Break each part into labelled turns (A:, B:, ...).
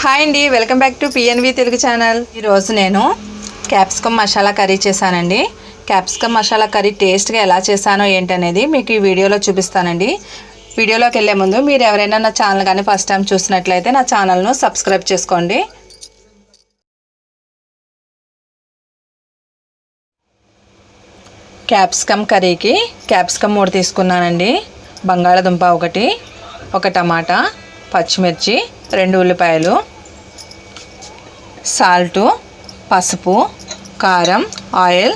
A: Hi అండి, welcome back to PNV Telugu channel. ఈరోజు నేను క్యాప్సికమ్ మసాలా కర్రీ చేశానండి. క్యాప్సికమ్ మసాలా కర్రీ టేస్ట్గా ఎలా చేశానో ఏంటనేది మీకు ఈ వీడియోలో చూపిస్తానండి. వీడియోలోకి వెళ్ళే ముందు మీరు ఎవరైనా నా ఛానల్ కానీ ఫస్ట్ టైం చూసినట్లయితే నా ఛానల్ను సబ్స్క్రైబ్ చేసుకోండి. క్యాప్సికమ్ కర్రీకి క్యాప్సికమ్ 3 తీసుకున్నానండి, బంగాళదుంప 1, 1 టమాటా, పచ్చిమిర్చి, 2 ఉల్లిపాయలు, సాల్టు, పసుపు, కారం, ఆయిల్.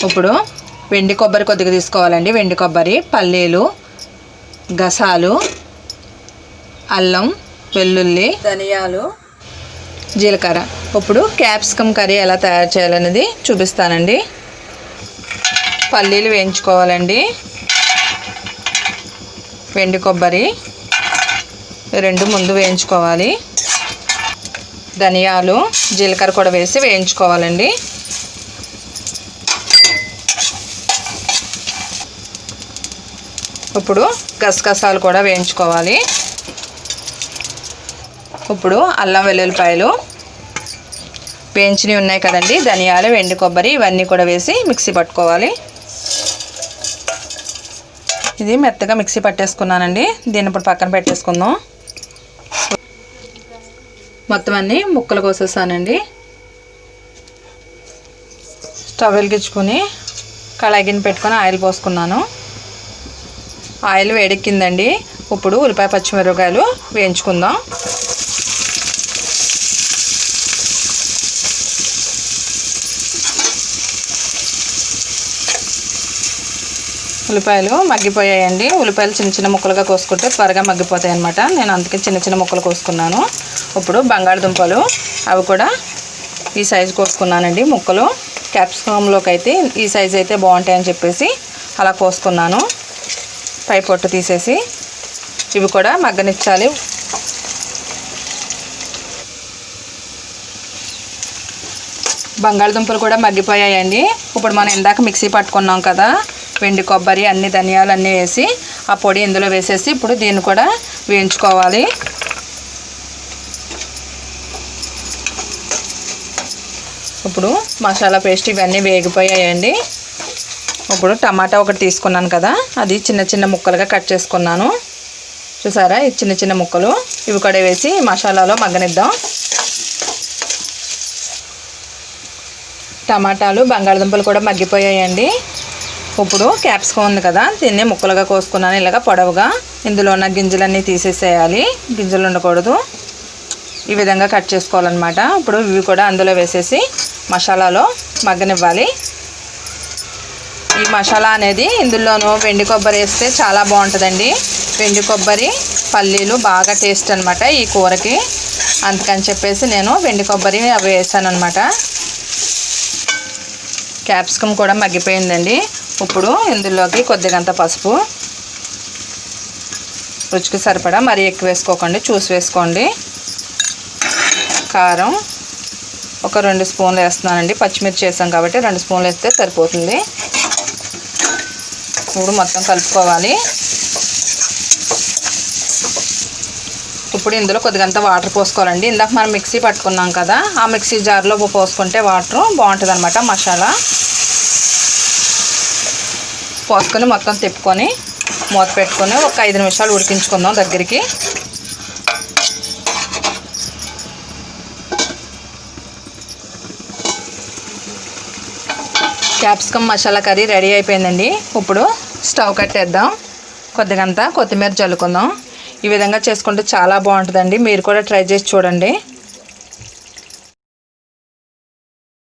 A: ఇప్పుడు వెండి కొబ్బరి కొద్దిగా తీసుకోవాలండి. వెండి కొబ్బరి, పల్లీలు, గసాలు, అల్లం, వెల్లుల్లి, ధనియాలు, జీలకర్ర. ఇప్పుడు క్యాప్సికమ్ కర్రీ ఎలా తయారు చేయాలనేది చూపిస్తానండి. పల్లీలు వేయించుకోవాలండి. వెండి కొబ్బరి 2 ముందు వేయించుకోవాలి. ధనియాలు, జీలకర్ర కూడా వేసి వేయించుకోవాలండి. ఇప్పుడు గసగసాలు కూడా వేయించుకోవాలి. ఇప్పుడు అల్లం వెల్లుల్లిపాయలు వేయించినవి ఉన్నాయి కదండి, ధనియాలు, వెండి కొబ్బరి ఇవన్నీ కూడా వేసి మిక్సీ పట్టుకోవాలి. ఇది మెత్తగా మిక్సీ పట్టేసుకున్నానండి. దీన్ని ఇప్పుడు పక్కన పెట్టేసుకుందాం. మొత్తం అన్నీ ముక్కలు కోసేసానండి. స్టవ్ వెలిగించుకొని కళాయి గిన్నె పెట్టుకొని ఆయిల్ పోసుకున్నాను. ఆయిల్ వేడెక్కిందండి. ఇప్పుడు ఉల్లిపాయ పచ్చిమిరపకాయలు వేయించుకుందాం. ఉల్లిపాయలు మగ్గిపోయాయండి. ఉల్లిపాయలు చిన్న చిన్న ముక్కలుగా కోసుకుంటే త్వరగా మగ్గిపోతాయి అన్నమాట. నేను అందుకే చిన్న చిన్న ముక్కలు కోసుకున్నాను. ఇప్పుడు బంగాళదుంపలు అవి కూడా ఈ సైజు కోసుకున్నానండి ముక్కలు. క్యాప్సికంలోకి అయితే ఈ సైజు అయితే బాగుంటాయని చెప్పేసి అలా కోసుకున్నాను, పై పొట్టు తీసేసి. ఇవి కూడా మగ్గనిచ్చాలి. బంగాళదుంపలు కూడా మగ్గిపోయాయండి. ఇప్పుడు మనం ఇందాక మిక్సీ పట్టుకున్నాం కదా, వెండి కొబ్బరి, అన్ని ధనియాలు అన్నీ వేసి ఆ పొడి ఇందులో వేసేసి ఇప్పుడు దీన్ని కూడా వేయించుకోవాలి. ఇప్పుడు మసాలా పేస్ట్ ఇవన్నీ వేగిపోయాయండి. ఇప్పుడు టమాటా 1 తీసుకున్నాను కదా, అది చిన్న చిన్న ముక్కలుగా కట్ చేసుకున్నాను. చూసారా, ఈ చిన్న చిన్న ముక్కలు ఇవి కూడా వేసి మసాలాలో మగ్గనిద్దాం. టమాటాలు, బంగాళదుంపలు కూడా మగ్గిపోయాయండి. ఇప్పుడు క్యాప్సికం ఉంది కదా, దీన్ని ముక్కలుగా కోసుకున్నాను ఇలాగ పొడవుగా. ఇందులో ఉన్న గింజలన్నీ తీసేసేయాలి, గింజలు ఉండకూడదు. ఈ విధంగా కట్ చేసుకోవాలన్నమాట. ఇప్పుడు ఇవి కూడా అందులో వేసేసి మసాలాలో మగ్గనివ్వాలి. ఈ మసాలా అనేది ఇందులోనూ వెండి కొబ్బరి వేస్తే చాలా బాగుంటుందండి. వెండి కొబ్బరి, పల్లీలు బాగా టేస్ట్ అనమాట ఈ కూరకి. అందుకని చెప్పేసి నేను వెండి కొబ్బరి అవి వేసాను అనమాట. క్యాప్సికం కూడా మగ్గిపోయిందండి. ఇప్పుడు ఇందులోకి కొద్దిగంత పసుపు, రుచికి సరిపడా, మరీ ఎక్కువ వేసుకోకండి, చూసి వేసుకోండి. కారం 2 స్పూన్లు వేస్తున్నానండి. పచ్చిమిర్చి వేసాం కాబట్టి 2 స్పూన్లు వేస్తే సరిపోతుంది. ఇప్పుడు మొత్తం కలుపుకోవాలి. ఇప్పుడు ఇందులో కొద్దిగంత వాటర్ పోసుకోవాలండి. ఇందాక మనం మిక్సీ పట్టుకున్నాం కదా, ఆ మిక్సీ జార్లో పోసుకుంటే వాటర్ బాగుంటుంది అనమాట. మసాలా పోసుకొని మొత్తం తిప్పుకొని మూత పెట్టుకొని ఒక 5 నిమిషాలు ఉడికించుకుందాం దగ్గరికి. క్యాప్సికమ్ మసాలా కర్రీ రెడీ అయిపోయిందండి. ఇప్పుడు స్టవ్ కట్టేద్దాం. కొద్దిగంత కొత్తిమీర చల్లుకుందాం. ఈ విధంగా చేసుకుంటే చాలా బాగుంటుందండి. మీరు కూడా ట్రై చేసి చూడండి.